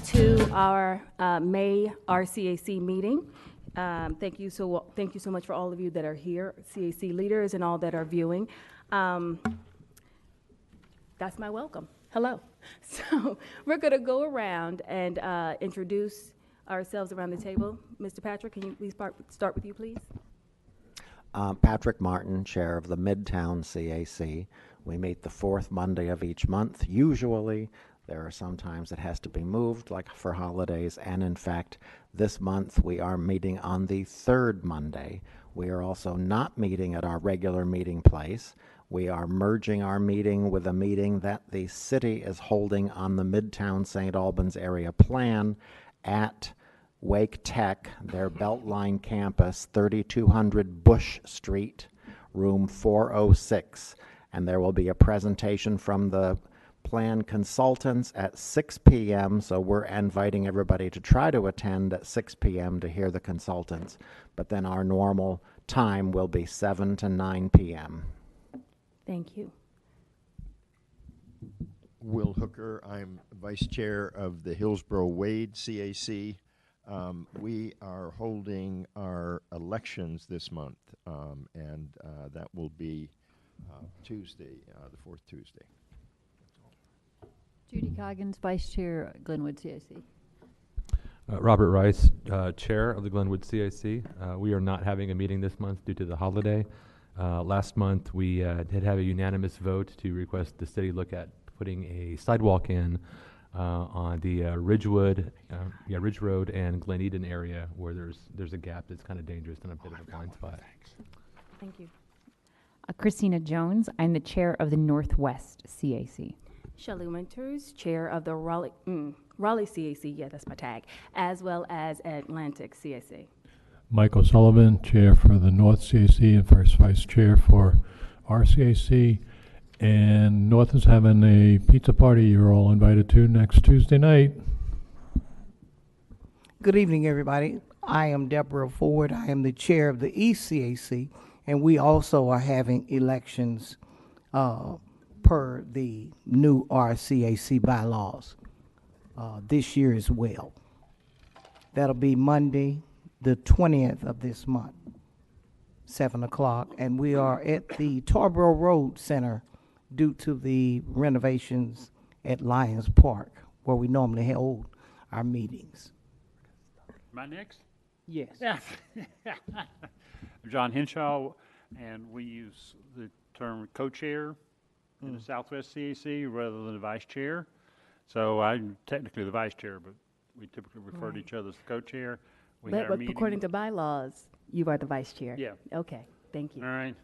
to our May RCAC meeting. Thank you so much for all of you that are here, CAC leaders and all that are viewing. That's my welcome. Hello. So we're going to go around and introduce ourselves around the table. Mr. Patrick, can you please start with you, please? Patrick Martin, chair of the Midtown CAC. We meet the fourth Monday of each month. Usually, there are some times it has to be moved, like for holidays, and in fact, this month we are meeting on the third Monday. We are also not meeting at our regular meeting place. We are merging our meeting with a meeting that the city is holding on the Midtown St. Albans area plan at Wake Tech, their Beltline campus, 3200 Bush Street, room 406. And there will be a presentation from the plan consultants at 6 p.m. So we're inviting everybody to try to attend at 6 p.m. to hear the consultants. But then our normal time will be 7 to 9 p.m. Thank you. Will Hooker, I'm vice chair of the Hillsborough Wade CAC. We are holding our elections this month, and that will be Tuesday, the fourth Tuesday. Judy Coggins, vice chair, Glenwood CAC. Robert Rice, chair of the Glenwood CAC. We are not having a meeting this month due to the holiday. Last month, we did have a unanimous vote to request the city look at putting a sidewalk in on the Ridge Road and Glen Eden area where there's a gap that's kind of dangerous and a bit of a blind spot. Thank you. Christina Jones, I'm the chair of the Northwest CAC. Shelley Winters, chair of the Raleigh CAC, yeah, that's my tag, as well as Atlantic CAC. Michael Sullivan, chair for the North CAC and first vice chair for our CAC. And North is having a pizza party you're all invited to next Tuesday night. Good evening, everybody. I am Deborah Ford. I am the chair of the East CAC, and we also are having elections per the new RCAC bylaws this year as well. That'll be Monday, the 20th of this month, 7 o'clock, and we are at the Tarboro Road Center due to the renovations at Lions Park, where we normally hold our meetings. Am I next? Yes. Yeah. I'm John Henshaw, and we use the term co-chair in the Southwest CAC rather than the vice chair. So I'm technically the vice chair, but we typically refer to each other as the co-chair. But according to bylaws, you are the vice chair. Yeah. Okay, thank you. All right.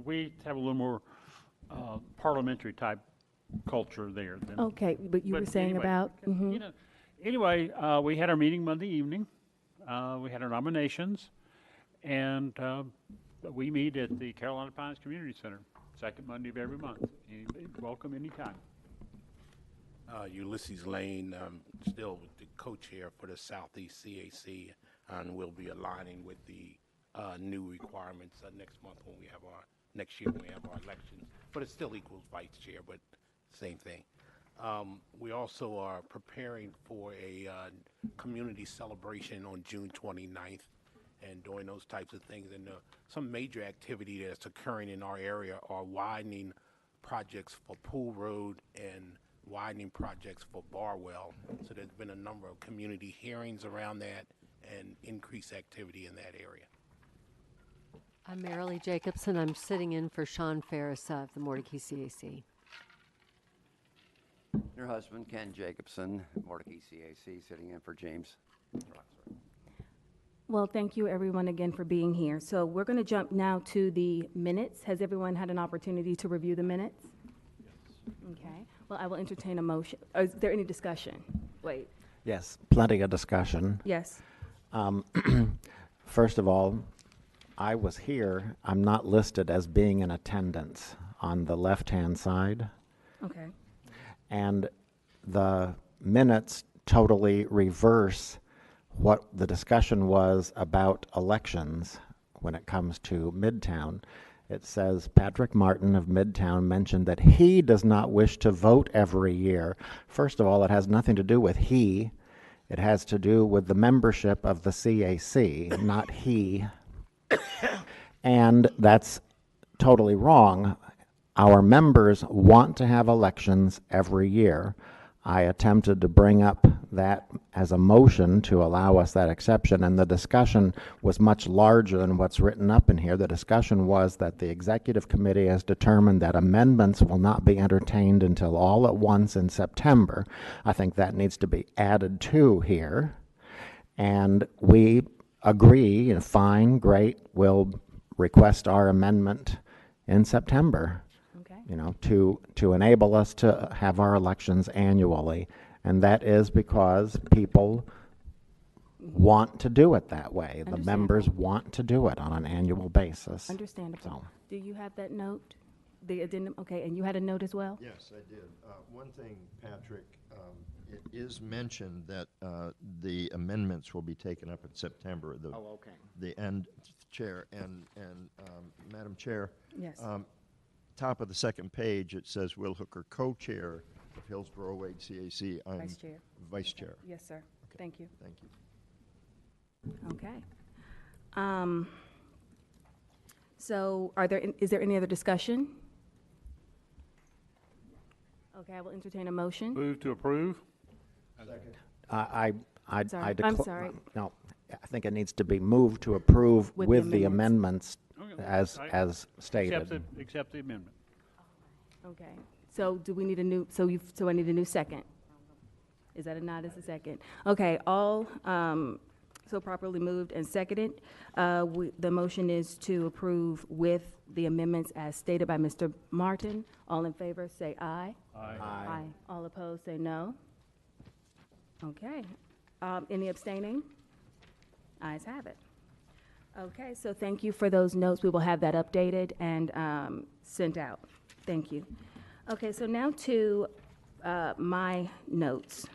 We have a little more parliamentary type culture there. Okay, but you were saying anyway, about? You know, anyway, we had our meeting Monday evening. We had our nominations, and we meet at the Carolina Pines Community Center, second Monday of every month. Anybody, welcome anytime. Ulysses Lane, still with the co-chair for the Southeast CAC, and we'll be aligning with the new requirements next month when we have next year when we have our elections. But it still equals vice chair, but same thing. We also are preparing for a community celebration on June 29th and doing those types of things. And some major activity that's occurring in our area are widening projects for Pool Road and widening projects for Barwell. So there's been a number of community hearings around that and increased activity in that area. I'm Marilee Jacobson. I'm sitting in for Sean Ferris of the Mordecai CAC. Your husband, Ken Jacobson, Mordecai CAC, sitting in for James. Well, thank you everyone again for being here. So we're going to jump now to the minutes. Has everyone had an opportunity to review the minutes? Yes. Okay. Well, I will entertain a motion. Is there any discussion? Wait. Yes, plenty of discussion. Yes. First of all, I was here. I'm not listed as being in attendance on the left-hand side. Okay. And the minutes totally reverse what the discussion was about elections when it comes to Midtown. It says Patrick Martin of Midtown mentioned that he does not wish to vote every year. First of all, it has nothing to do with he. It has to do with the membership of the CAC, not he. And that's totally wrong. Our members want to have elections every year. I attempted to bring up that as a motion to allow us that exception, and the discussion was much larger than what's written up in here. The discussion was that the executive committee has determined that amendments will not be entertained until all at once in September. I think that needs to be added to here. And we agree, fine, great, we'll request our amendment in September. To enable us to have our elections annually. And that is because people want to do it that way. The members want to do it on an annual basis. Understandable. So. Do you have that note? The addendum? Okay, and you had a note as well? Yes, I did. One thing, Patrick, it is mentioned that the amendments will be taken up in September. Okay. The end, Chair, and Madam Chair. Yes. Top of the second page, it says Will Hooker, co-chair of Hillsborough Wade CAC. I'm Vice Chair. Vice Chair. Yes, sir. Okay. Thank you. Thank you. Okay. So is there any other discussion? Okay, I will entertain a motion. Move to approve. I Sorry. I'm sorry. No, I think it needs to be moved to approve With with the the amendments Okay, as stated. Accept the amendment. Okay. So do we need a new, so I need a new second? Is that a nod as a second? Okay, all, so properly moved and seconded. The motion is to approve with the amendments as stated by Mr. Martin. All in favor, say aye. Aye. All opposed, say no. Okay. Any abstaining? Ayes have it. Okay, so thank you for those notes. We will have that updated and sent out. Thank you. Okay, so now to my notes.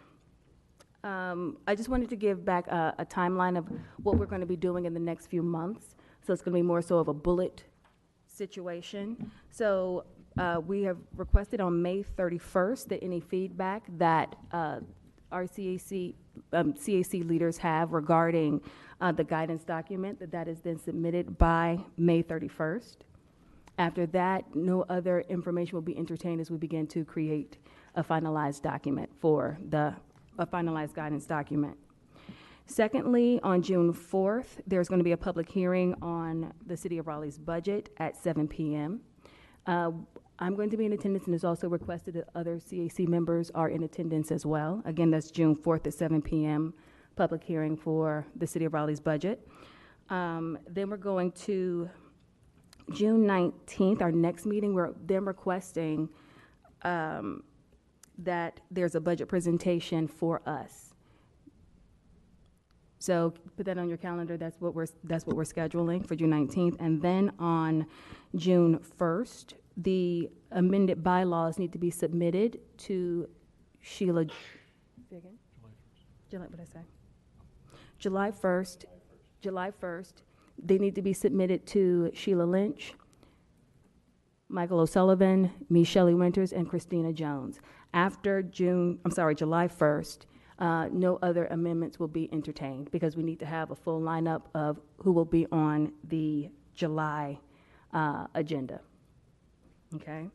I just wanted to give back a timeline of what we're going to be doing in the next few months. So it's going to be more so of a bullet situation. So we have requested on May 31st that any feedback that our CAC leaders have regarding the guidance document, that is then submitted by May 31st. After that, no other information will be entertained as we begin to create a finalized document for a finalized guidance document. Secondly, on June 4th, there's going to be a public hearing on the City of Raleigh's budget at 7 p.m. I'm going to be in attendance, and it's also requested that other CAC members are in attendance as well. Again, that's June 4th at 7 p.m., public hearing for the City of Raleigh's budget. Then we're going to June 19th, our next meeting. We're then requesting that there's a budget presentation for us. So put that on your calendar. That's what we're scheduling for June 19th. And then on June 1st, the amended bylaws need to be submitted to Sheila. Say again? July 1st. July 1st. They need to be submitted to Sheila Lynch, Michael O'Sullivan, Michelle Winters, and Christina Jones. After July 1st, no other amendments will be entertained because we need to have a full lineup of who will be on the July agenda. Okay.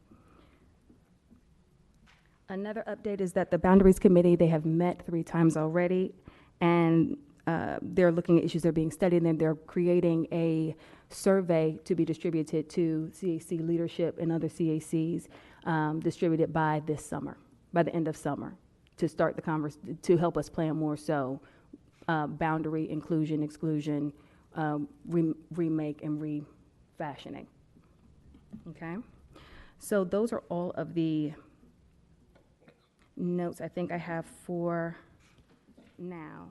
Another update is that the Boundaries Committee, they have met 3 times already, and they're looking at issues that are being studied, and they're creating a survey to be distributed to CAC leadership and other CACs, distributed by this summer, by the end of summer, to start the to help us plan more so boundary, inclusion, exclusion, remake, and refashioning. Okay? So those are all of the notes I think I have for now.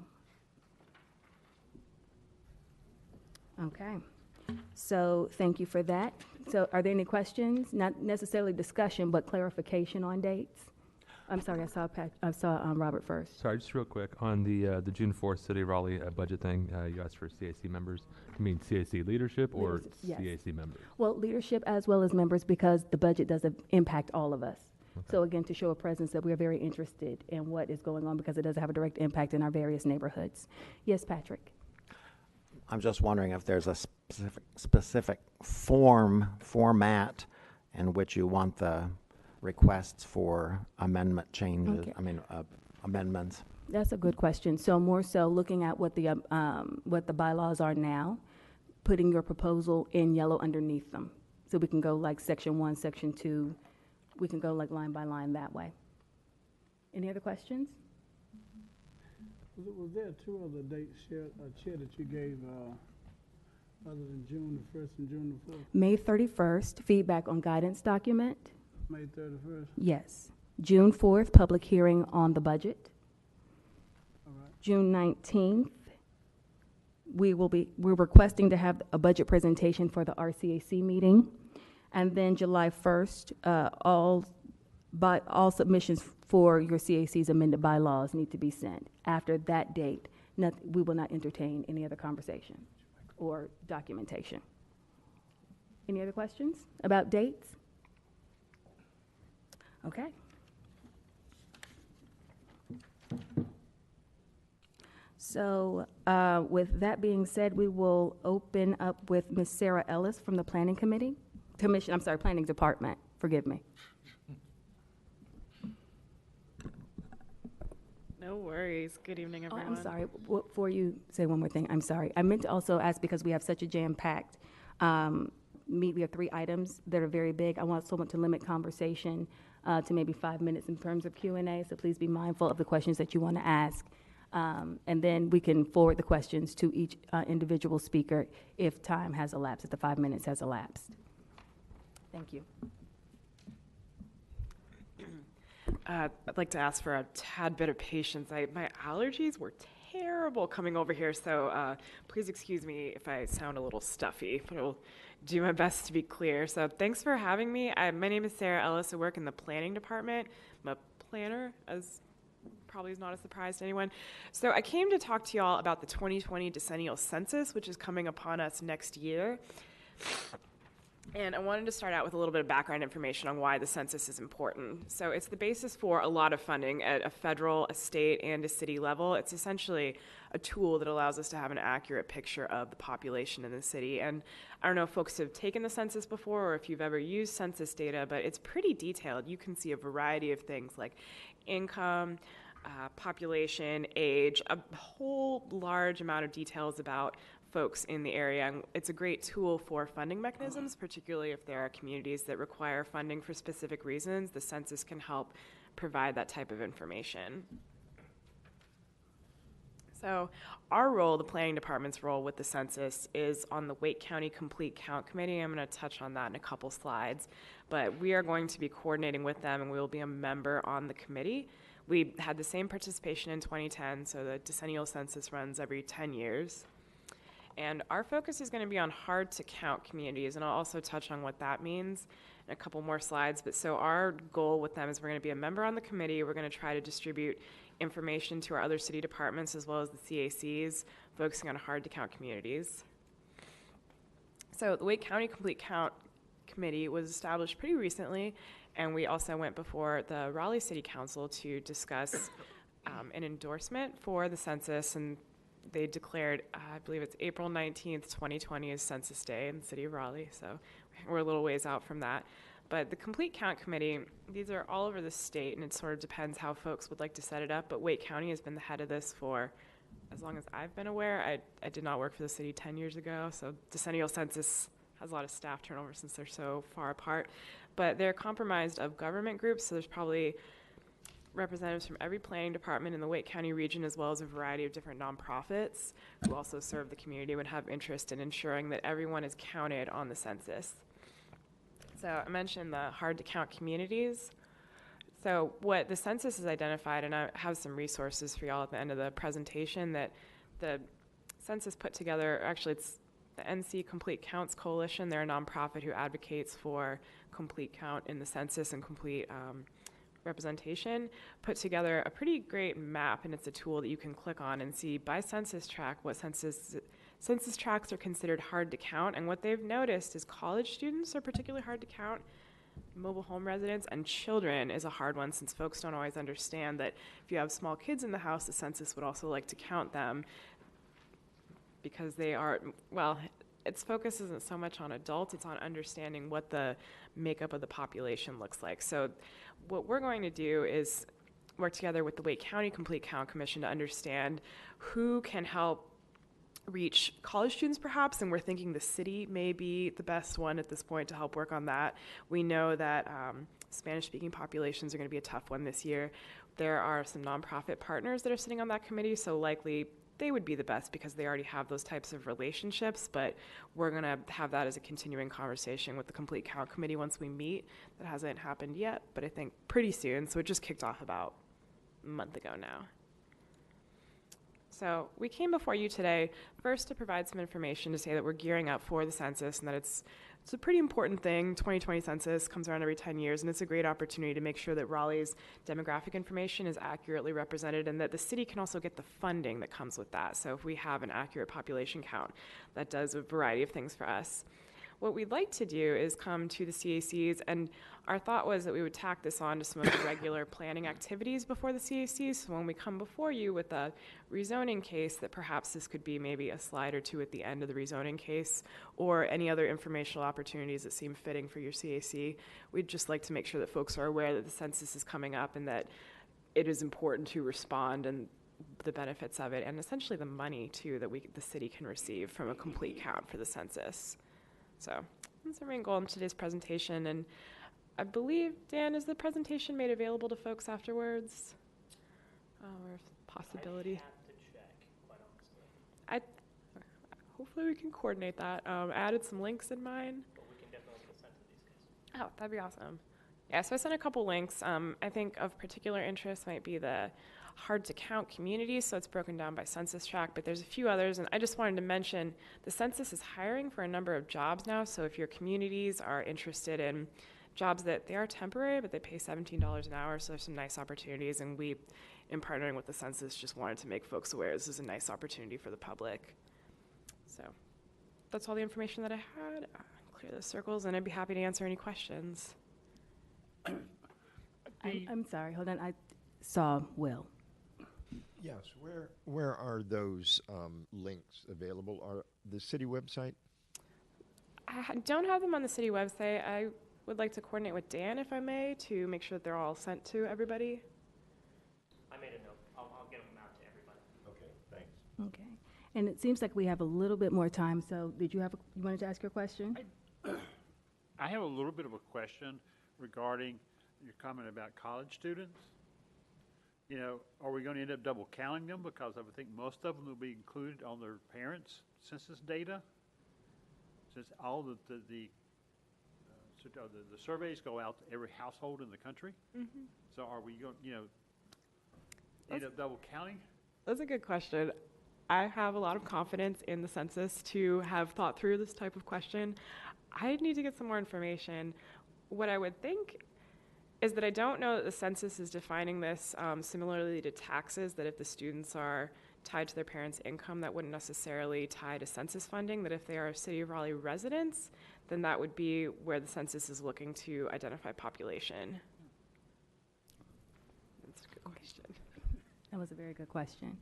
Okay. So thank you for that. So are there any questions? Not necessarily discussion, but clarification on dates? I'm sorry, I saw Robert first. Sorry, just real quick, on the June 4th City of Raleigh budget thing, you asked for CAC members. You mean CAC leadership or Leadership, yes. CAC members? Well, leadership as well as members, because the budget does impact all of us. Okay. So again, to show a presence that we are very interested in what is going on, because it does have a direct impact in our various neighborhoods. Yes, Patrick? I'm just wondering if there's a specific format in which you want the requests for amendment changes, Okay. amendments. That's a good question. So more so looking at what the bylaws are now, putting your proposal in yellow underneath them. So we can go like section 1, section 2, we can go like line by line that way. Any other questions? Was there 2 other dates, Chair, that you gave other than June the 1st and June the 4th? May 31st, feedback on guidance document. May 31st? Yes. June 4th, public hearing on the budget. All right. June 19th, we're requesting to have a budget presentation for the RCAC meeting. And then July 1st, all submissions for your CAC's amended bylaws need to be sent. After that date, we will not entertain any other conversation or documentation. Any other questions about dates? Okay. So with that being said, we will open up with Ms. Sarah Ellis from the Planning Planning Department. Forgive me. No worries. Good evening, Oh, everyone. I'm sorry. Before you say one more thing, I'm sorry. I meant to also ask, because we have such a jam-packed meet, we have 3 items that are very big. I also want to limit conversation to maybe 5 minutes in terms of Q&A, so please be mindful of the questions that you want to ask. And then we can forward the questions to each individual speaker if time has elapsed, if the 5 minutes has elapsed. Thank you. I'd like to ask for a tad bit of patience. My allergies were terrible coming over here, so please excuse me if I sound a little stuffy, but I'll do my best to be clear. So thanks for having me. My name is Sarah Ellis. I work in the planning department. I'm a planner, as probably is not a surprise to anyone. So I came to talk to you all about the 2020 decennial census, which is coming upon us next year. And I wanted to start out with a little bit of background information on why the census is important. So it's the basis for a lot of funding at a federal, a state, and a city level. It's essentially a tool that allows us to have an accurate picture of the population in the city. And I don't know if folks have taken the census before or if you've ever used census data, but it's pretty detailed. You can see a variety of things like income, population, age, a whole large amount of details about folks in the area. And it's a great tool for funding mechanisms, particularly if there are communities that require funding for specific reasons. The census can help provide that type of information. So our role, the planning department's role with the census, is on the Wake County Complete Count Committee. I'm going to touch on that in a couple slides. But we are going to be coordinating with them, and we will be a member on the committee. We had the same participation in 2010, so the decennial census runs every 10 years. And our focus is going to be on hard-to-count communities, and I'll also touch on what that means in a couple more slides. But so our goal with them is we're going to be a member on the committee. We're going to try to distribute information to our other city departments as well as the CACs, focusing on hard-to-count communities. So the Wake County Complete Count Committee was established pretty recently, and we also went before the Raleigh City Council to discuss an endorsement for the census, and they declared, I believe it's April 19th, 2020 is Census Day in the city of Raleigh, so we're a little ways out from that. But the Complete Count Committee, these are all over the state, and it sort of depends how folks would like to set it up, but Wake County has been the head of this for as long as I've been aware. I did not work for the city 10 years ago, so decennial census has a lot of staff turnover since they're so far apart. But they're comprised of government groups, so there's probably representatives from every planning department in the Wake County region, as well as a variety of different nonprofits who also serve the community, would have interest in ensuring that everyone is counted on the census. So I mentioned the hard-to-count communities. So what the census has identified, and I have some resources for y'all at the end of the presentation, that the census put together, actually it's the NC Complete Counts Coalition. They're a nonprofit who advocates for complete count in the census and complete representation, put together a pretty great map, and it's a tool that you can click on and see by census tract what census tracts are considered hard to count. And what they've noticed is college students are particularly hard to count. Mobile home residents and children is a hard one, since folks don't always understand that if you have small kids in the house, the census would also like to count them, because they are, well, its focus isn't so much on adults, it's on understanding what the makeup of the population looks like. So what we're going to do is work together with the Wake County Complete Count Commission to understand who can help reach college students perhaps, and we're thinking the city may be the best one at this point to help work on that. We know that Spanish-speaking populations are going to be a tough one this year. There are some nonprofit partners that are sitting on that committee, so likely they would be the best because they already have those types of relationships, but we're going to have that as a continuing conversation with the Complete Count Committee once we meet. That hasn't happened yet, but I think pretty soon, so it just kicked off about a month ago now. So we came before you today first to provide some information to say that we're gearing up for the census and that it's a pretty important thing. 2020 census comes around every 10 years, and it's a great opportunity to make sure that Raleigh's demographic information is accurately represented and that the city can also get the funding that comes with that. So if we have an accurate population count, that does a variety of things for us. What we'd like to do is come to the CACs, and our thought was that we would tack this on to some of the regular planning activities before the CACs. So when we come before you with a rezoning case, that perhaps this could be maybe a slide or two at the end of the rezoning case, or any other informational opportunities that seem fitting for your CAC. We'd just like to make sure that folks are aware that the census is coming up and that it is important to respond, and the benefits of it, and essentially the money too that the city can receive from a complete count for the census. So that's our main goal in today's presentation, and I believe, Dan, is the presentation made available to folks afterwards? Or possibility? I have to check, quite honestly. Hopefully we can coordinate that. Added some links in mine. But we can definitely get sent to these guys. Oh, that'd be awesome. Yeah, so I sent a couple links. I think of particular interest might be the hard to count communities, so it's broken down by census tract, but there's a few others, and I just wanted to mention the census is hiring for a number of jobs now, so if your communities are interested in jobs that they are temporary, but they pay $17 an hour, so there's some nice opportunities, and we, in partnering with the census, just wanted to make folks aware this is a nice opportunity for the public. So that's all the information that I had. Clear those circles, and I'd be happy to answer any questions. I'm sorry, hold on, I saw Will. Yes, where are those links available? Are the city website? I don't have them on the city website. I would like to coordinate with Dan, if I may, to make sure that they're all sent to everybody. I made a note. I'll get them out to everybody. Okay, thanks. Okay, and it seems like we have a little bit more time, so did you wanted to ask your question? I have a little bit of a question regarding your comment about college students. You know, are we going to end up double counting them? Because I would think most of them will be included on their parents' census data, since all the surveys go out to every household in the country. Mm-hmm. So are we going, end up double counting? That's a good question. I have a lot of confidence in the census to have thought through this type of question. I need to get some more information. What I would think is that I don't know that the census is defining this similarly to taxes, that if the students are tied to their parents' income, that wouldn't necessarily tie to census funding, that if they are City of Raleigh residents, then that would be where the census is looking to identify population. That's a good question. That was a very good question.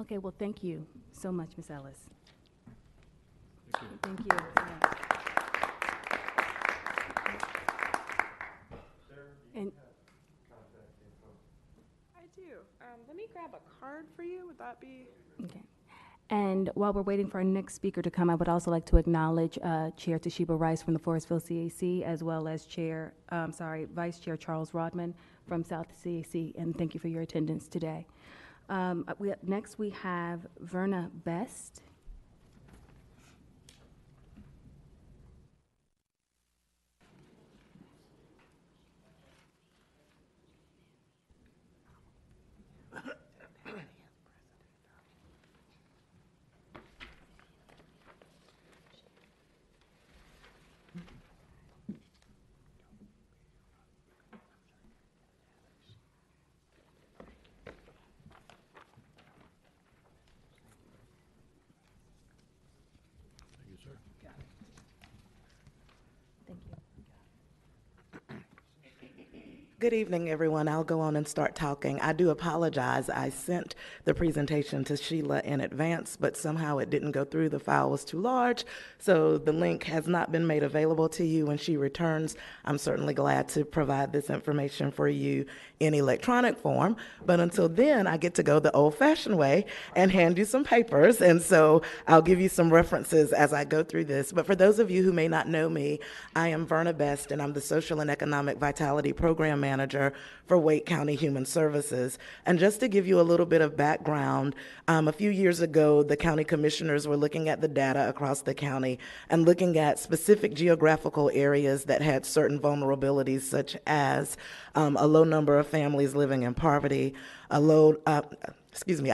Okay, well, thank you so much, Ms. Ellis. Thank you. Yeah. And I do. Let me grab a card for you. Would that be? okay. And while we're waiting for our next speaker to come, I would also like to acknowledge Chair Toshiba Rice from the Forestville CAC, as well as Vice Chair Charles Rodman from South CAC, and thank you for your attendance today. Next, we have Verna Best. Good evening, everyone. I'll go on and start talking. I do apologize. I sent the presentation to Sheila in advance, but somehow it didn't go through. The file was too large, so the link has not been made available to you when she returns. I'm certainly glad to provide this information for you in electronic form, but until then, I get to go the old-fashioned way and hand you some papers, and so I'll give you some references as I go through this. But for those of you who may not know me, I am Verna Best, and I'm the Social and Economic Vitality Program Manager for Wake County Human Services. And just to give you a little bit of background, a few years ago, the county commissioners were looking at the data across the county and looking at specific geographical areas that had certain vulnerabilities, such as a low number of families living in poverty, a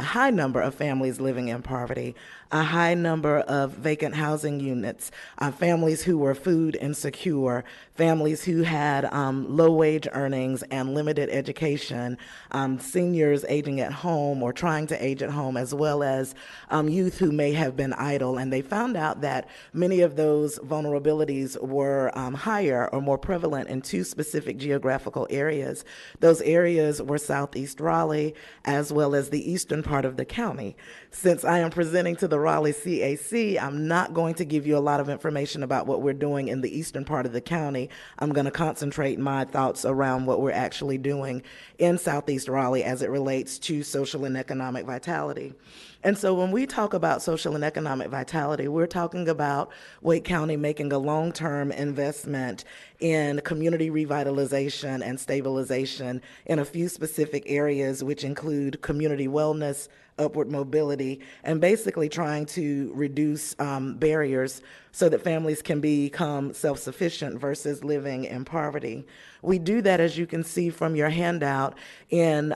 high number of families living in poverty, a high number of vacant housing units, families who were food insecure, families who had low wage earnings and limited education, seniors aging at home or trying to age at home, as well as youth who may have been idle. And they found out that many of those vulnerabilities were higher or more prevalent in two specific geographical areas. Those areas were Southeast Raleigh, as well as the eastern part of the county. Since I am presenting to the Raleigh CAC, I'm not going to give you a lot of information about what we're doing in the eastern part of the county. I'm going to concentrate my thoughts around what we're actually doing in Southeast Raleigh as it relates to social and economic vitality. And so when we talk about social and economic vitality, we're talking about Wake County making a long-term investment in community revitalization and stabilization in a few specific areas, which include community wellness, upward mobility, and basically trying to reduce barriers so that families can become self-sufficient versus living in poverty. We do that, as you can see from your handout, in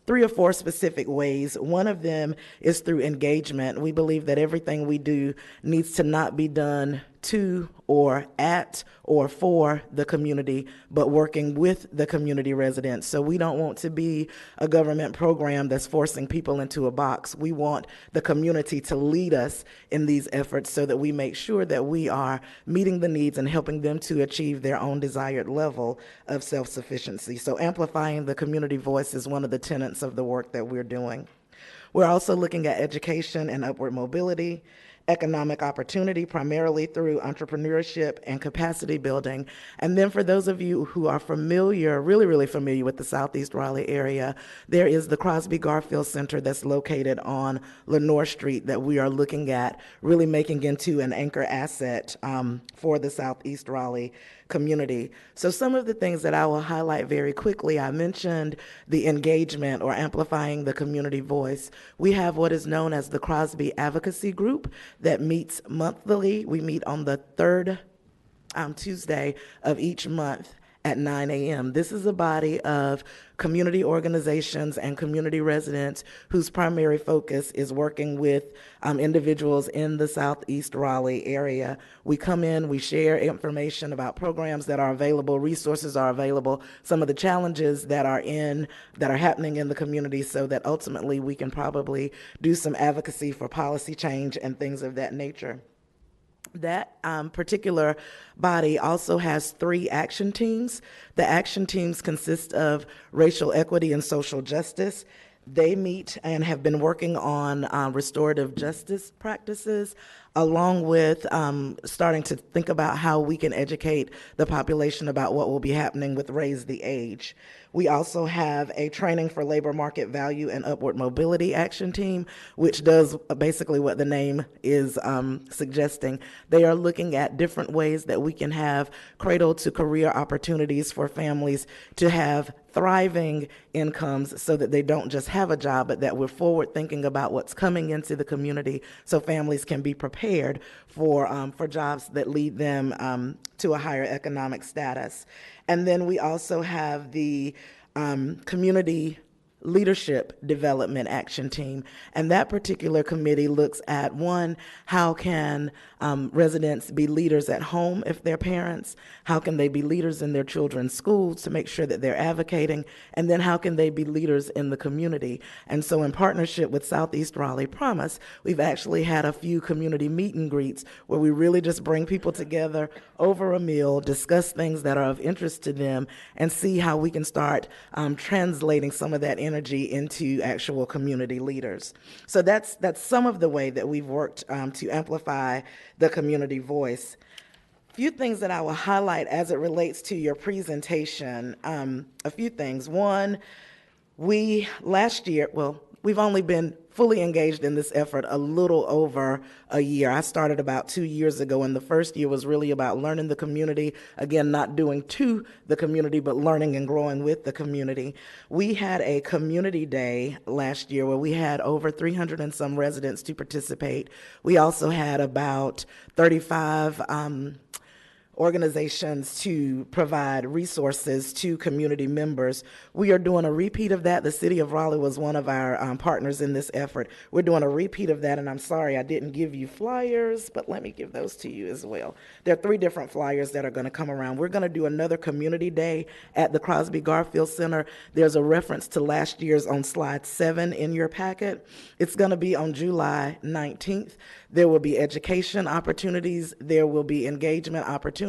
3 or 4 specific ways. One of them is through engagement. We believe that everything we do needs to not be done to or at or for the community, but working with the community residents. So we don't want to be a government program that's forcing people into a box. We want the community to lead us in these efforts so that we make sure that we are meeting the needs and helping them to achieve their own desired level of self-sufficiency. So amplifying the community voice is one of the tenets of the work that we're doing. We're also looking at education and upward mobility, economic opportunity, primarily through entrepreneurship and capacity building. And then for those of you who are familiar, really familiar with the Southeast Raleigh area, there is the Crosby Garfield Center that's located on Lenore Street that we are looking at really making into an anchor asset for the Southeast Raleigh community. So some of the things that I will highlight very quickly, I mentioned the engagement or amplifying the community voice. We have what is known as the Crosby Advocacy Group that meets monthly. We meet on the third Tuesday of each month at 9 a.m. This is a body of community organizations and community residents whose primary focus is working with individuals in the Southeast Raleigh area. We come in, we share information about programs that are available, resources are available, some of the challenges that are happening in the community, so that ultimately we can probably do some advocacy for policy change and things of that nature. That particular body also has 3 action teams. The action teams consist of racial equity and social justice. They meet and have been working on restorative justice practices, along with starting to think about how we can educate the population about what will be happening with Raise the Age. We also have a training for labor market value and upward mobility action team, which does basically what the name is suggesting. They are looking at different ways that we can have cradle to career opportunities for families to have thriving incomes so that they don't just have a job, but that we're forward thinking about what's coming into the community so families can be prepared for jobs that lead them to a higher economic status. And then we also have the community Leadership Development Action Team. And that particular committee looks at, one, how can residents be leaders at home if they're parents? How can they be leaders in their children's schools to make sure that they're advocating? And then how can they be leaders in the community? And so in partnership with Southeast Raleigh Promise, we've actually had a few community meet and greets where we really just bring people together over a meal, discuss things that are of interest to them, and see how we can start translating some of that energy into actual community leaders. So that's some of the way that we've worked to amplify the community voice. Few things that I will highlight as it relates to your presentation. A few things. One, we've only been fully engaged in this effort a little over a year. I started about 2 years ago, and the first year was really about learning the community, again, not doing to the community, but learning and growing with the community. We had a community day last year where we had over 300 and some residents to participate. We also had about 35 organizations to provide resources to community members. We are doing a repeat of that. The City of Raleigh was one of our partners in this effort. We're doing a repeat of that, and I'm sorry I didn't give you flyers, but let me give those to you as well. There are 3 different flyers that are going to come around. We're going to do another community day at the Crosby Garfield Center. There's a reference to last year's on slide 7 in your packet. It's going to be on July 19th. There will be education opportunities. There will be engagement opportunities.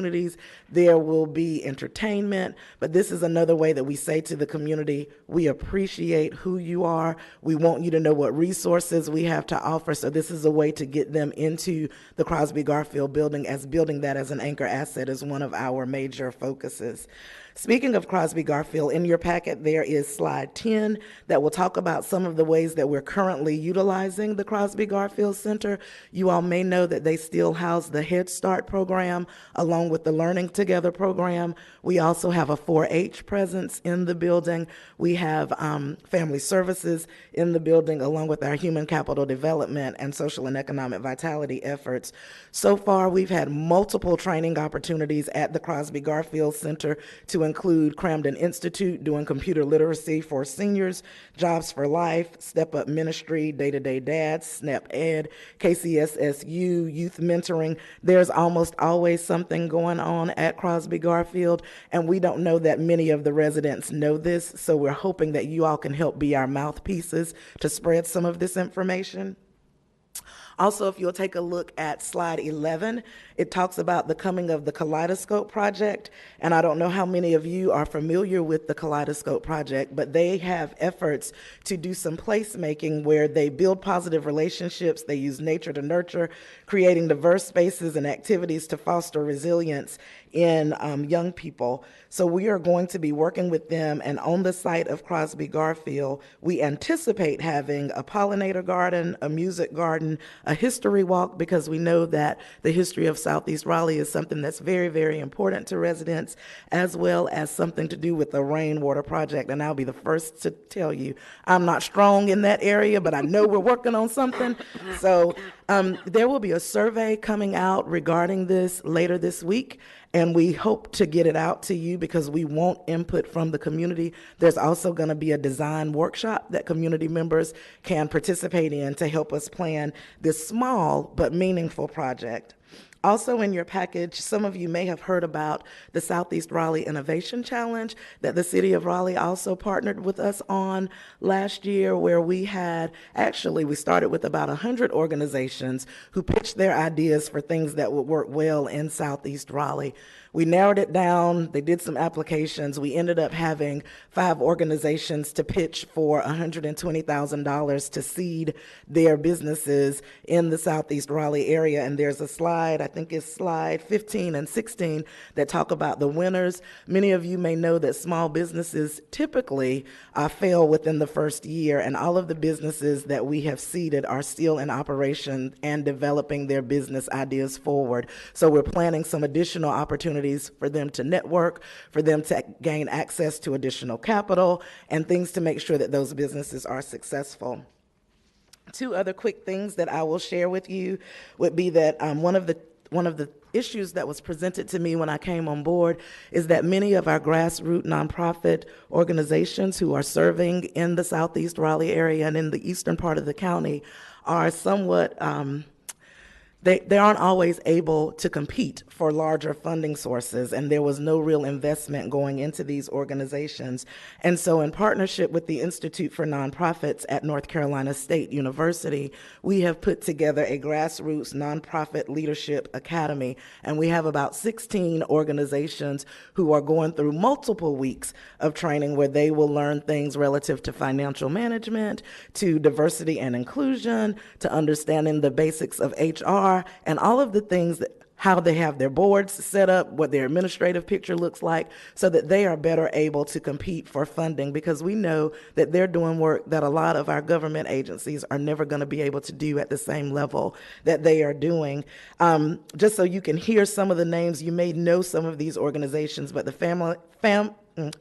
There will be entertainment. But this is another way that we say to the community, we appreciate who you are. We want you to know what resources we have to offer. So this is a way to get them into the Crosby Garfield building, as building that as an anchor asset is one of our major focuses. Speaking of Crosby Garfield, in your packet there is slide 10 that will talk about some of the ways that we're currently utilizing the Crosby Garfield Center. You all may know that they still house the Head Start program along with the Learning Together program. We also have a 4-H presence in the building. We have family services in the building along with our human capital development and social and economic vitality efforts. So far, we've had multiple training opportunities at the Crosby Garfield Center to include Cramden Institute doing computer literacy for seniors, Jobs for Life, Step Up Ministry, Day-to-Day Dads, SNAP Ed, KCSSU, Youth Mentoring. There's almost always something going on at Crosby Garfield, and we don't know that many of the residents know this, so we're hoping that you all can help be our mouthpieces to spread some of this information. Also, if you'll take a look at slide 11, it talks about the coming of the Kaleidoscope Project. And I don't know how many of you are familiar with the Kaleidoscope Project, but they have efforts to do some placemaking where they build positive relationships. They use nature to nurture, creating diverse spaces and activities to foster resilience in young people. So we are going to be working with them, and on the site of Crosby Garfield, we anticipate having a pollinator garden, a music garden, a history walk, because we know that the history of Southeast Raleigh is something that's very, very important to residents, as well as something to do with the rainwater project. And I'll be the first to tell you, I'm not strong in that area, but I know we're working on something. So there will be a survey coming out regarding this later this week, and we hope to get it out to you because we want input from the community. There's also going to be a design workshop that community members can participate in to help us plan this small but meaningful project. Also in your package, some of you may have heard about the Southeast Raleigh Innovation Challenge that the City of Raleigh also partnered with us on last year, where we started with about 100 organizations who pitched their ideas for things that would work well in Southeast Raleigh. We narrowed it down. They did some applications. We ended up having 5 organizations to pitch for $120,000 to seed their businesses in the Southeast Raleigh area. And there's a slide, I think it's slide 15 and 16, that talk about the winners. Many of you may know that small businesses typically fail within the first year, and all of the businesses that we have seeded are still in operation and developing their business ideas forward. So we're planning some additional opportunities for them to network, for them to gain access to additional capital, and things to make sure that those businesses are successful. 2 other quick things that I will share with you would be that one of the issues that was presented to me when I came on board is that many of our grassroots nonprofit organizations who are serving in the Southeast Raleigh area and in the eastern part of the county are somewhat they aren't always able to compete for larger funding sources, and there was no real investment going into these organizations. And so in partnership with the Institute for Nonprofits at North Carolina State University, we have put together a grassroots nonprofit leadership academy, and we have about 16 organizations who are going through multiple weeks of training where they will learn things relative to financial management, to diversity and inclusion, to understanding the basics of HR, and all of the things that how they have their boards set up, what their administrative picture looks like, so that they are better able to compete for funding, because we know that they're doing work that a lot of our government agencies are never going to be able to do at the same level that they are doing. Just so you can hear some of the names, you may know some of these organizations, but the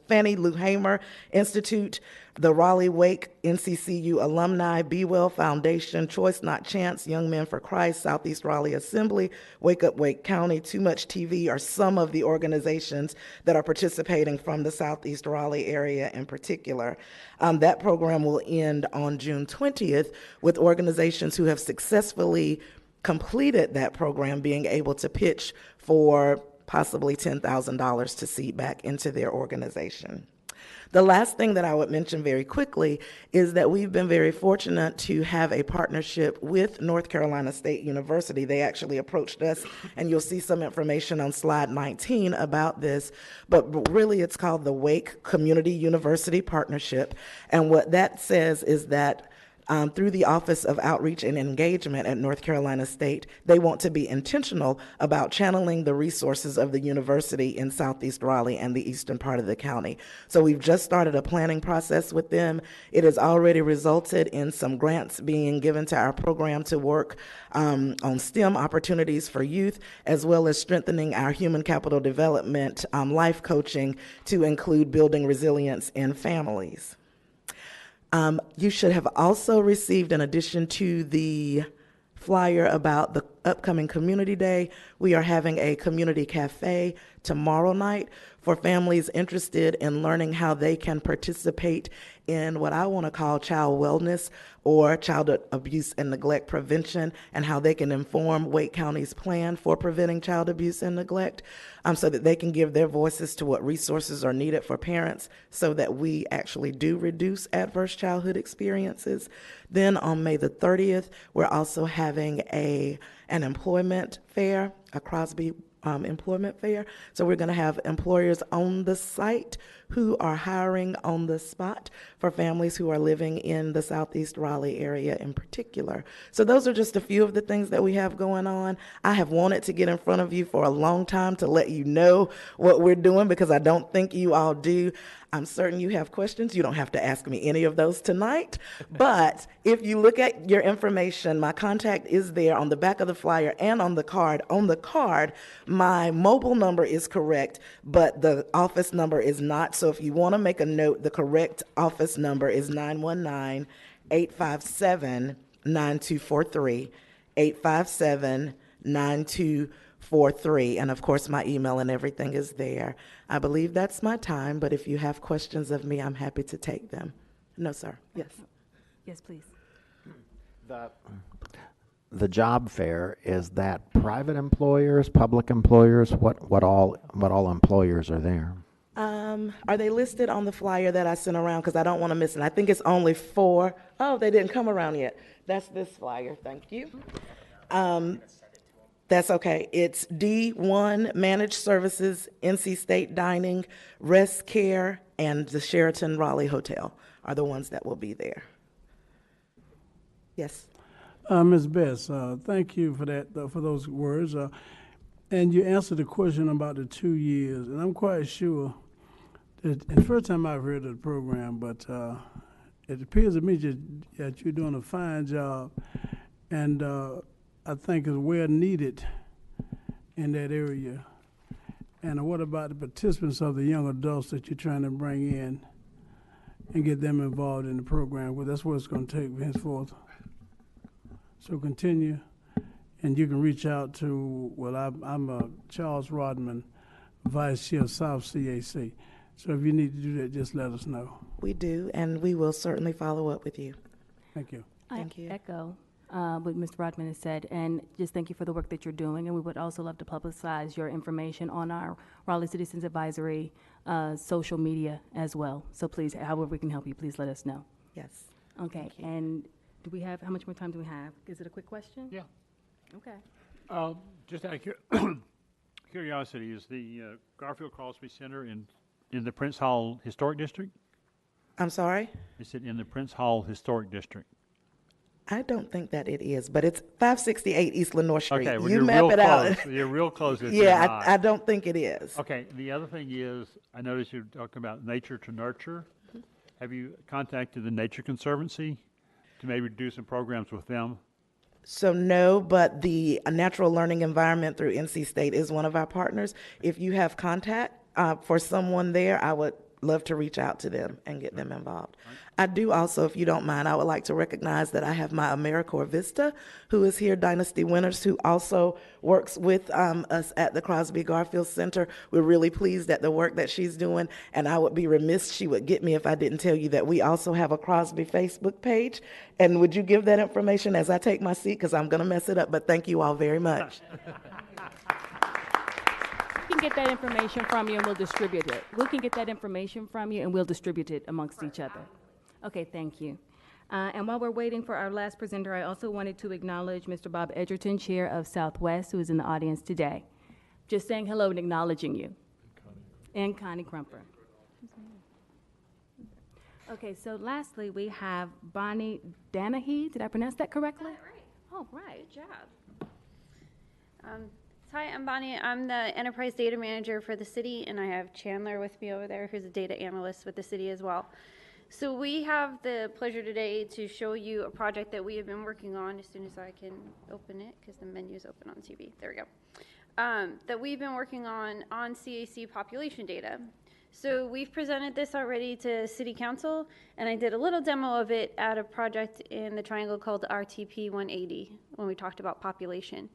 Fannie Lou Hamer Institute, the Raleigh Wake NCCU Alumni, Be Well Foundation, Choice Not Chance, Young Men for Christ, Southeast Raleigh Assembly, Wake Up Wake County, Too Much TV are some of the organizations that are participating from the Southeast Raleigh area in particular. That program will end on June 20th with organizations who have successfully completed that program being able to pitch for possibly $10,000 to seed back into their organization. The last thing that I would mention very quickly is that we've been very fortunate to have a partnership with North Carolina State University. They actually approached us, and you'll see some information on slide 19 about this, but really it's called the Wake Community University Partnership. And what that says is that through the Office of Outreach and Engagement at North Carolina State, they want to be intentional about channeling the resources of the university in Southeast Raleigh and the eastern part of the county. So we've just started a planning process with them. It has already resulted in some grants being given to our program to work on STEM opportunities for youth, as well as strengthening our human capital development life coaching to include building resilience in families. You should have also received, in addition to the flyer about the upcoming Community Day, we are having a community cafe tomorrow night for families interested in learning how they can participate in what I want to call child wellness or child abuse and neglect prevention, and how they can inform Wake County's plan for preventing child abuse and neglect, so that they can give their voices to what resources are needed for parents so that we actually do reduce adverse childhood experiences. Then on May the 30th, we're also having an employment fair, a Crosby employment fair. So we're going to have employers on the site who are hiring on the spot for families who are living in the Southeast Raleigh area in particular. So those are just a few of the things that we have going on. I have wanted to get in front of you for a long time to let you know what we're doing, because I don't think you all do. I'm certain you have questions. You don't have to ask me any of those tonight. But if you look at your information, my contact is there on the back of the flyer and on the card. On the card, my mobile number is correct, but the office number is not. So if you want to make a note, the correct office number is 919-857-9243, 857-9243. And of course, my email and everything is there. I believe that's my time, but if you have questions of me, I'm happy to take them. No, sir. Yes. Yes, please. The job fair, is that private employers, public employers? What all employers are there? Are they listed on the flyer that I sent around? Because I don't want to miss it. I think it's only 4. Oh, they didn't come around yet. That's this flyer. Thank you. That's okay. It's D1 Managed Services, NC State Dining, Rest Care, and the Sheraton Raleigh Hotel are the ones that will be there. Yes. Ms. Bess, thank you for that, for those words. And you answered the question about the 2 years, and I'm quite sure that the first time I've heard of the program, but it appears to me that you're doing a fine job, and I think is well needed in that area. And what about the participants of the young adults that you're trying to bring in and get them involved in the program? Well, that's what it's going to take henceforth. So continue And you can reach out to, well, I'm Charles Rodman, Vice Chair of South CAC. So if you need to do that, just let us know. We do, and we will certainly follow up with you. Thank you. Thank you. I echo what Mr. Rodman has said, and just thank you for the work that you're doing. And we would also love to publicize your information on our Raleigh Citizens Advisory social media as well. So please, however we can help you, please let us know. Yes. Okay, and do we have, how much more time do we have? Is it a quick question? Yeah. Okay. Just out of curiosity, is the Garfield Crosby Center in the Prince Hall Historic District? I'm sorry? Is it in the Prince Hall Historic District? I don't think that it is, but it's 568 East Lenoir Street. Okay, well, you you're map real it close. out. You're real close if Yeah, you're not. I don't think it is. Okay, the other thing is, I noticed you're talking about nature to nurture. Have you contacted the Nature Conservancy to maybe do some programs with them? So no, but the natural learning environment through NC State is one of our partners. If you have contact for someone there, I would love to reach out to them and get them involved. I do also, if you don't mind, I would like to recognize that I have my AmeriCorps Vista, who is here, Dynasty Winters, who also works with us at the Crosby Garfield Center. We're really pleased at the work that she's doing, and I would be remiss, she would get me if I didn't tell you that we also have a Crosby Facebook page. And would you give that information as I take my seat, because I'm going to mess it up, but thank you all very much. We can get that information from you and we'll distribute it. We can get that information from you and we'll distribute it amongst each other. Okay, thank you. And while we're waiting for our last presenter, I also wanted to acknowledge Mr. Bob Edgerton, Chair of Southwest, who is in the audience today. Just saying hello and acknowledging you. And Connie Crumper. Okay, so lastly, we have Bonnie Danahy. Did I pronounce that correctly? Right. Oh, right. Good job. Hi, I'm Bonnie. I'm the enterprise data manager for the city, and I have Chandler with me over there, who's a data analyst with the city as well. So we have the pleasure today to show you a project that we have been working on, as soon as I can open it, because the menu's open on TV. There we go. That we've been working on CAC population data. So we've presented this already to City Council, and I did a little demo of it at a project in the Triangle called RTP 180 when we talked about population.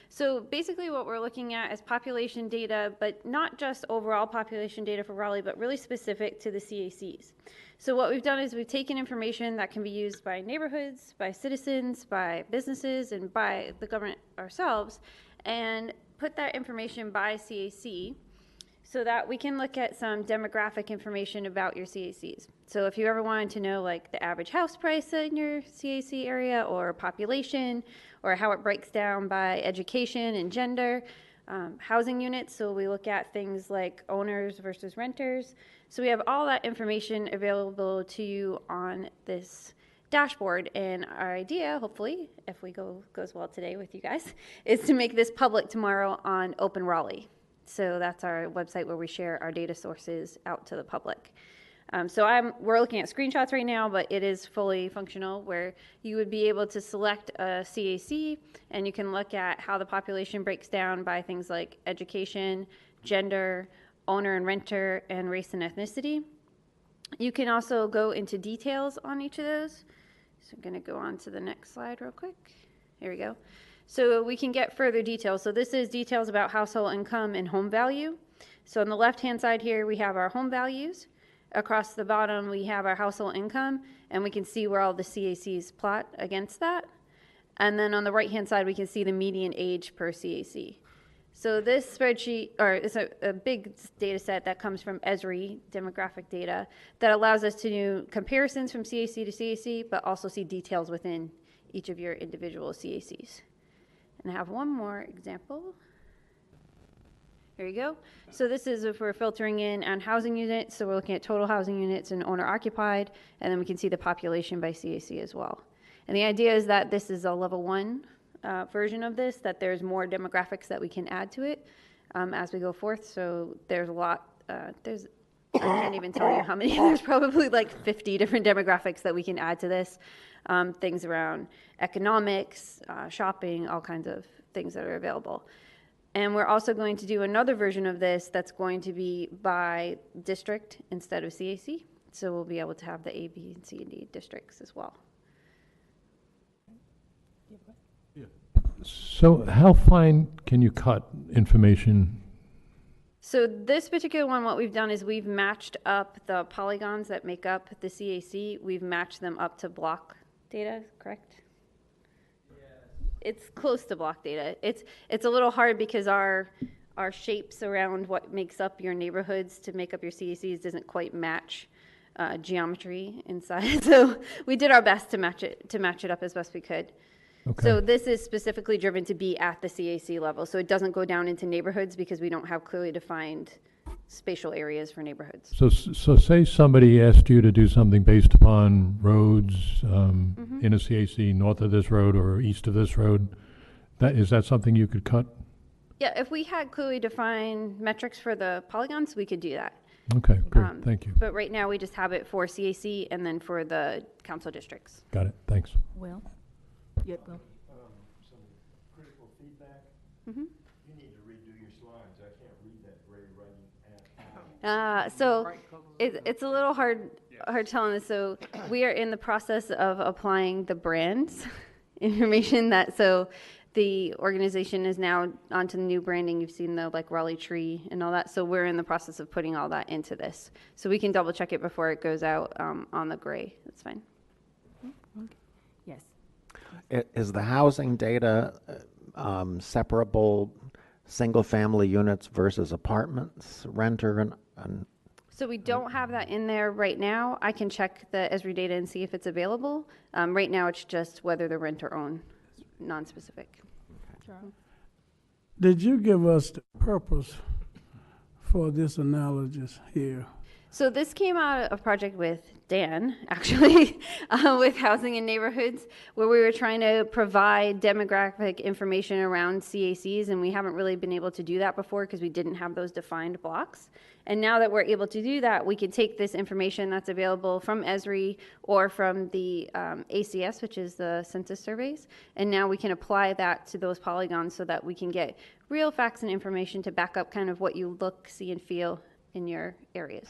So basically what we're looking at is population data, but not just overall population data for Raleigh, but really specific to the CACs. So what we've done is we've taken information that can be used by neighborhoods, by citizens, by businesses, and by the government ourselves, and put that information by CAC, so that we can look at some demographic information about your CACs. So if you ever wanted to know like the average house price in your CAC area, or population, or how it breaks down by education and gender, housing units, so we look at things like owners versus renters. So we have all that information available to you on this dashboard, and our idea, hopefully, if we goes well today with you guys, is to make this public tomorrow on Open Raleigh. So that's our website where we share our data sources out to the public. We're looking at screenshots right now, but it is fully functional, where you would be able to select a CAC, and you can look at how the population breaks down by things like education, gender, owner and renter, and race and ethnicity. You can also go into details on each of those. So I'm going to go on to the next slide real quick. Here we go. So we can get further details. So this is details about household income and home value. So on the left-hand side here, we have our home values. Across the bottom, we have our household income, and we can see where all the CACs plot against that. And then on the right-hand side, we can see the median age per CAC. So this spreadsheet, or it's a big data set that comes from Esri demographic data that allows us to do comparisons from CAC to CAC, but also see details within each of your individual CACs. And I have one more example. Here you go. So this is if we're filtering in on housing units. So we're looking at total housing units and owner occupied, and then we can see the population by CAC as well. And the idea is that this is a level 1 version of this, that there's more demographics that we can add to it as we go forth. So there's a lot, I can't even tell you how many, there's probably like 50 different demographics that we can add to this. Things around economics, shopping, all kinds of things that are available. And we're also going to do another version of this that's going to be by district instead of CAC. So we'll be able to have the A, B, and C, and D districts as well. Yeah. So how fine can you cut information? So this particular one, what we've done is we've matched up the polygons that make up the CAC. We've matched them up to block data, correct? It's close to block data. It's a little hard because our shapes around what makes up your neighborhoods to make up your CACs doesn't quite match geometry inside. So we did our best to match it up as best we could. Okay. So this is specifically driven to be at the CAC level. So it doesn't go down into neighborhoods because we don't have clearly defined spatial areas for neighborhoods. So say somebody asked you to do something based upon roads in a CAC, north of this road or east of this road. Is that something you could cut? Yeah, if we had clearly defined metrics for the polygons, we could do that. Okay, great. Thank you. But right now, we just have it for CAC and then for the council districts. Got it. Thanks. Will? Yeah, Will. Some critical feedback. Mm-hmm. You need to redo your slides. I can't read that very writing at all. So it's a little hard telling this. So we are in the process of applying the brands information so the organization is now onto the new branding. You've seen the Raleigh tree and all that. So we're in the process of putting all that into this. So we can double check it before it goes out on the gray. That's fine. Yes. Is the housing data separable, single-family units versus apartments, renter and So we don't have that in there right now. I can check the Esri data and see if it's available. Right now, it's just whether they're rent or own, non-specific. Did you give us the purpose for this analysis here? So this came out of a project with Dan, actually, with Housing and Neighborhoods, where we were trying to provide demographic information around CACs, and we haven't really been able to do that before because we didn't have those defined blocks. And now that we're able to do that, we can take this information that's available from Esri or from the ACS, which is the census surveys, and now we can apply that to those polygons so that we can get real facts and information to back up kind of what you look, see, and feel in your areas.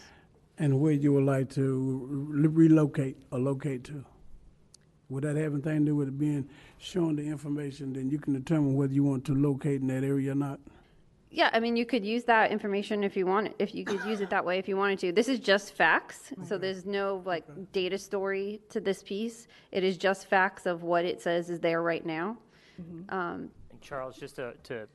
And where you would like to relocate or locate to? Would that have anything to do with it being shown the information? Then you can determine whether you want to locate in that area or not. Yeah, I mean, you could use that information if you want, if you could use it that way if you wanted to. This is just facts, so there's no data story to this piece. It is just facts of what it says is there right now. And Charles, just to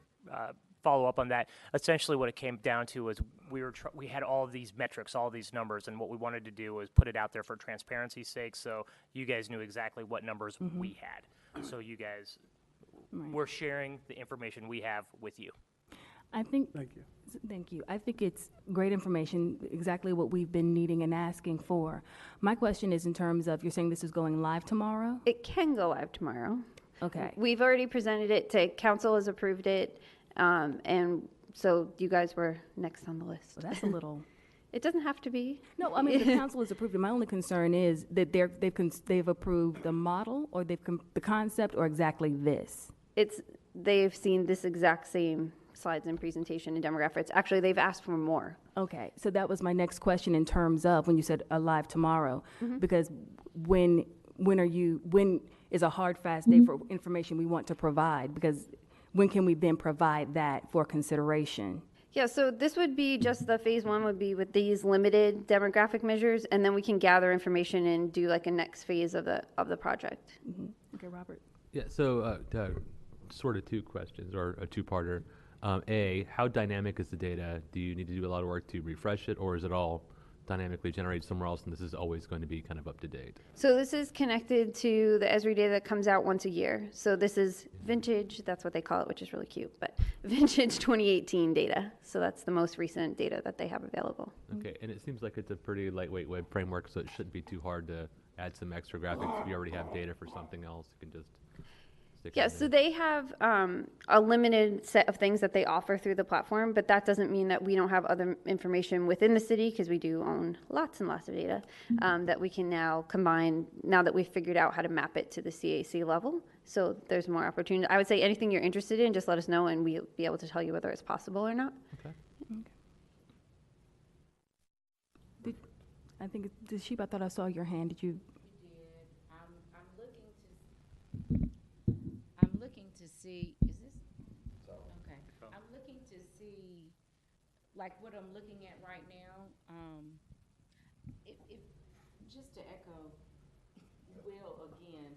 follow up on that, essentially what it came down to was we had all of these metrics, all of these numbers, and what we wanted to do was put it out there for transparency's sake, so you guys knew exactly what numbers we had. So you guys were sharing the information we have with you. I think. Thank you. Thank you. I think it's great information, exactly what we've been needing and asking for. My question is in terms of, you're saying this is going live tomorrow? It can go live tomorrow. Okay. We've already presented it to council, has approved it, and so you guys were next on the list. Well, that's a little. It doesn't have to be. No, I mean, the council has approved it. My only concern is that they've approved the model, or the concept, or exactly this. They've seen this exact same slides and presentation and demographics. Actually, they've asked for more. Okay, so that was my next question in terms of when you said live tomorrow, because when is a hard, fast day for information we want to provide? Because when can we then provide that for consideration? Yeah, so this would be just the phase one would be with these limited demographic measures, and then we can gather information and do a next phase of the project. Okay, Robert. Yeah, so sort of two questions, or a two-parter. A, how dynamic is the data? Do you need to do a lot of work to refresh it, or is it all dynamically generated somewhere else, and this is always going to be kind of up to date? So this is connected to the Esri data that comes out once a year. So this is vintage, that's what they call it, which is really cute, but vintage 2018 data. So that's the most recent data that they have available. Okay, and it seems like it's a pretty lightweight web framework, so it shouldn't be too hard to add some extra graphics. If you already have data for something else, you can just stick it in So there. they have a limited set of things that they offer through the platform, but that doesn't mean that we don't have other information within the city, because we do own lots and lots of data that we can now combine, now that we've figured out how to map it to the CAC level. So there's more opportunity. I would say anything you're interested in, just let us know, and we'll be able to tell you whether it's possible or not. Okay. I think, Sheep, I thought I saw your hand. Did you? I'm looking to see, is this? Okay. I'm looking to see, like what I'm looking at right now, if, just to echo Will again,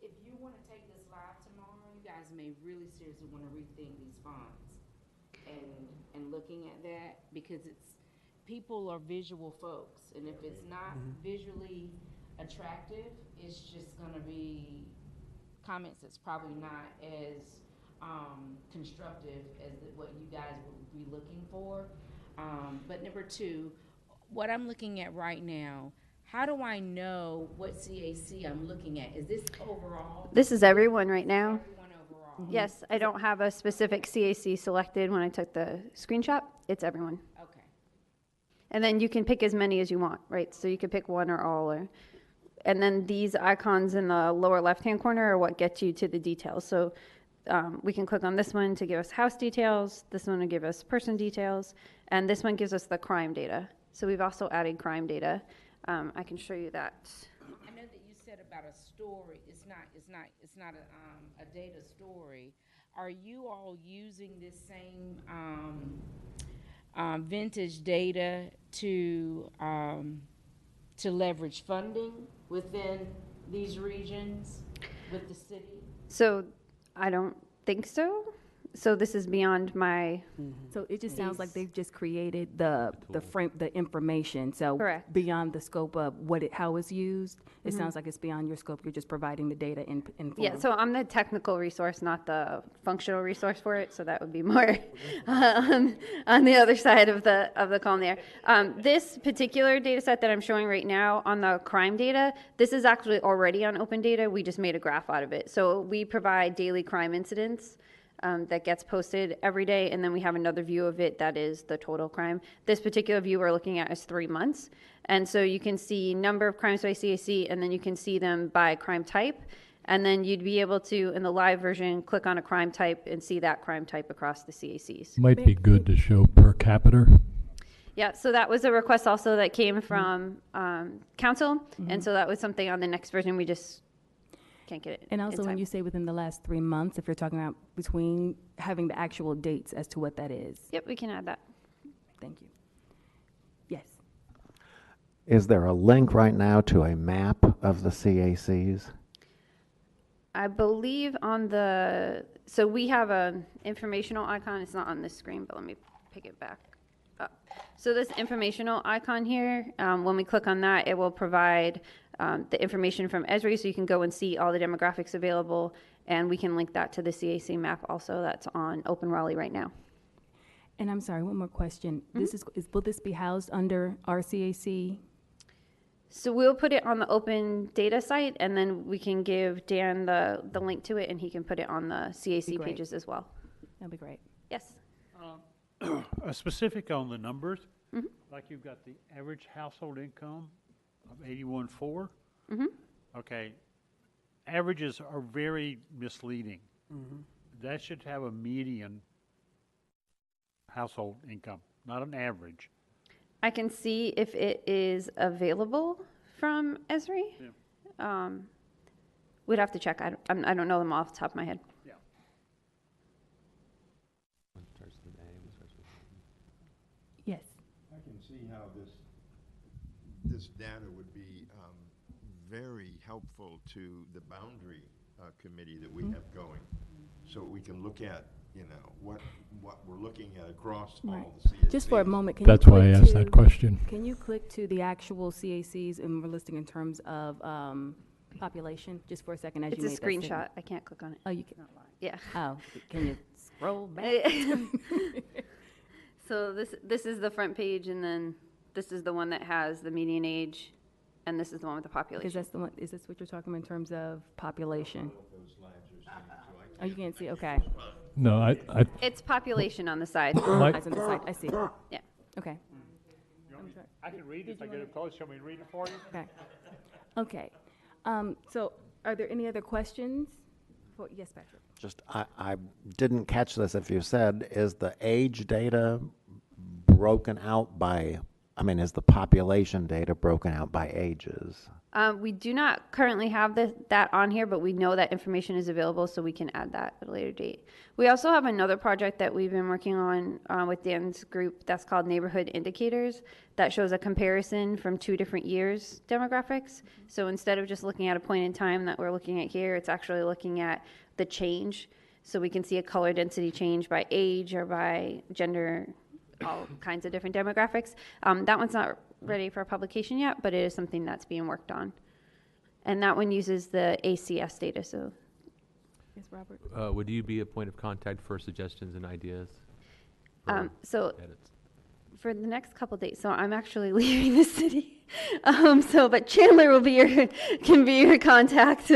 if you want to take this live tomorrow, you guys may really seriously want to rethink these fonts and looking at that, because people are visual folks, and if it's not visually attractive, it's just gonna be comments that's probably not as constructive as what you guys would be looking for. But number two, what I'm looking at right now, how do I know what CAC I'm looking at? Is this overall? This is everyone right now. Everyone overall? Yes, I don't have a specific CAC selected when I took the screenshot. It's everyone. Okay. And then you can pick as many as you want, right? So you could pick one or all, and then these icons in the lower left-hand corner are what gets you to the details. So we can click on this one to give us house details. This one will give us person details, and this one gives us the crime data. So we've also added crime data. I can show you that. I know that you said about a story. It's not a data story. Are you all using this same vintage data to leverage funding within these regions with the city? So I don't think so. So this is beyond my. So it just sounds like they've just created the frame, the information. So Correct. beyond the scope of how it's used, it sounds like it's beyond your scope. You're just providing the data in form. Yeah, so I'm the technical resource, not the functional resource for it. So that would be more on the other side of the column there. This particular data set that I'm showing right now on the crime data, this is actually already on open data. We just made a graph out of it. So we provide daily crime incidents. That gets posted every day, and then we have another view of it that is the total crime. This particular view we're looking at is 3 months, and so you can see number of crimes by CAC, and then you can see them by crime type, and then you'd be able to, in the live version, click on a crime type and see that crime type across the CACs. Might be good to show per capita. Yeah, so that was a request also that came from council, and so that was something on the next version we just can't get it. And also, when you say within the last 3 months, if you're talking about between having the actual dates as to what that is. Yep, we can add that. Thank you. Yes. Is there a link right now to a map of the CACs? I believe on the, so we have an informational icon. It's not on this screen, but let me pick it back up. So this informational icon here, when we click on that, it will provide the information from Esri, so you can go and see all the demographics available, and we can link that to the CAC map also that's on Open Raleigh right now. And I'm sorry, one more question. This will this be housed under our CAC? So we'll put it on the open data site, and then we can give Dan the link to it, and he can put it on the CAC pages as well. That'd be great. Yes. A specific on the numbers, like you've got the average household income of 81.4. Okay, averages are very misleading. That should have a median household income, not an average. I can see if it is available from Esri. Yeah. We'd have to check. I don't know them off the top of my head. Yeah. Yes. I can see how this data would be very helpful to the boundary committee that we have going, so we can look at, you know, what we're looking at across all the CACs. Just for a moment, can That's you why I asked that question. Can you click to the actual CACs and we're listing in terms of population, just for a second as It's you a made that screenshot. statement? I can't click on it. Oh, you can. Yeah. Oh, can you scroll back? So this is the front page, and then this is the one that has the median age, and this is the one with the population. Is that's the one? Is this what you're talking about in terms of population? Oh, you can't see. Okay. No, I It's population on the side. My- Eyes on the side. I see. Yeah. Okay. I can read it if I get it close. Shall we read it for you? Okay. Okay. So, are there any other questions? Yes, Patrick. Just, I didn't catch this if you said, is the age data broken out by, I mean, is the population data broken out by ages? We do not currently have that on here, but we know that information is available, so we can add that at a later date. We also have another project that we've been working on with Dan's group that's called Neighborhood Indicators that shows a comparison from 2 different years' demographics. So instead of just looking at a point in time that we're looking at here, it's actually looking at the change. So we can see a color density change by age or by gender, all kinds of different demographics. That one's not ready for publication yet, but it is something that's being worked on. And that one uses the ACS data, so. Yes, Robert? Would you be a point of contact for suggestions and ideas? So edits? for the next couple days, so I'm actually leaving the city. But Chandler will be can be your contact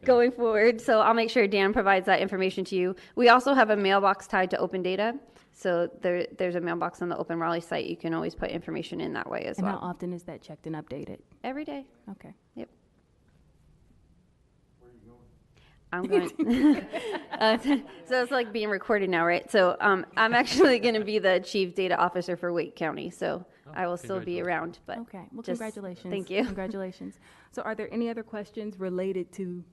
going forward. So I'll make sure Dan provides that information to you. We also have a mailbox tied to open data. So there's a mailbox on the Open Raleigh site. You can always put information in that way as well. And how often is that checked and updated? Every day. Okay. Yep. I'm going. So it's like being recorded now, right? So I'm actually going to be the chief data officer for Wake County. So I will still be around. But okay. Well, just, congratulations. Thank you. Congratulations. So are there any other questions related to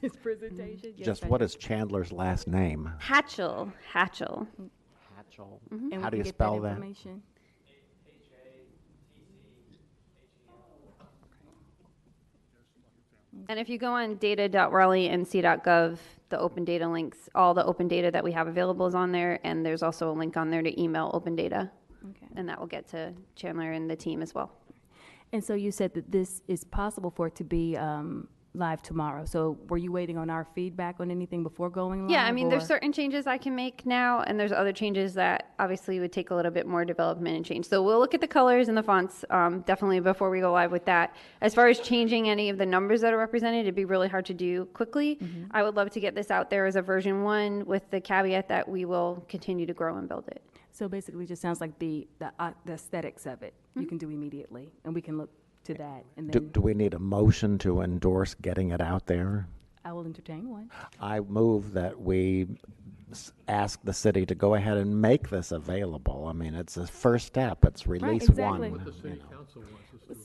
this presentation? Yes, Just what is Chandler's last name? Hatchell. Hatchell. And we How do can you get spell that? information. And if you go on data.raleighnc.gov, the open data links, all the open data that we have available is on there, and there's also a link on there to email open data. Okay. And that will get to Chandler and the team as well. And so you said that this is possible for it to be live tomorrow. So were you waiting on our feedback on anything before going live? Yeah, I mean, there's or- certain changes I can make now, and there's other changes that obviously would take a little bit more development and change. So we'll look at the colors and the fonts definitely before we go live with that. As far as changing any of the numbers that are represented, it'd be really hard to do quickly. I would love to get this out there as a version 1 with the caveat that we will continue to grow and build it. So basically, it just sounds like the aesthetics of it you can do immediately, and we can look to that. And then Do we need a motion to endorse getting it out there? I will entertain one. I move that we ask the city to go ahead and make this available. I mean, it's a first step. It's release exactly. one. What The city you know. council wants us to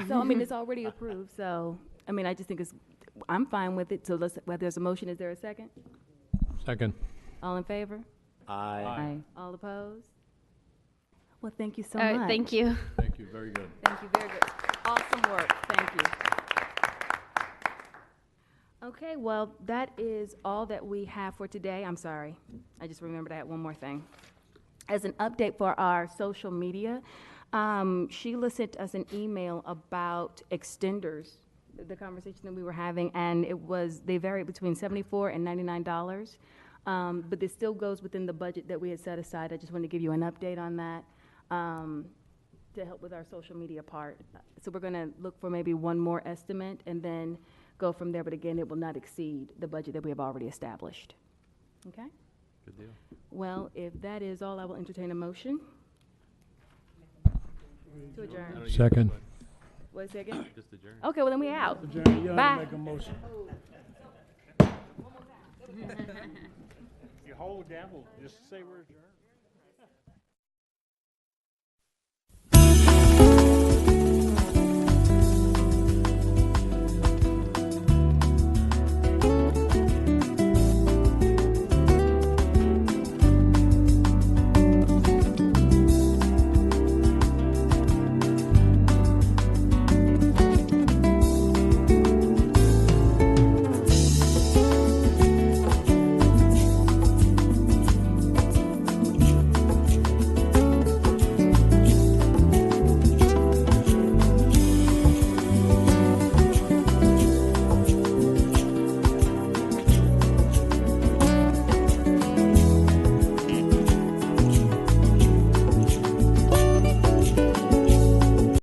So I mean, it's already approved. So I mean, I just think I'm fine with it. So whether there's a motion, is there a second? Second. All in favor? Aye. All opposed? Well, thank you so All much. right, thank you. Thank you, very good. Thank you, very good. Awesome work, thank you. Okay, well, that is all that we have for today. I'm sorry, I just remembered I had one more thing. As an update for our social media, Sheila sent us an email about extenders, the conversation that we were having, and they varied between $74 and $99. But this still goes within the budget that we had set aside. I just wanted to give you an update on that. To help with our social media part. So we're going to look for maybe one more estimate and then go from there, but again, it will not exceed the budget that we have already established. Okay? Good deal. Well, if that is all, I will entertain a motion. To adjourn. Second. Wait a second. Just adjourn. Okay, well then we out. Adjourn. You don't have Bye. to make a motion. If you hold down, we'll just say we're adjourned.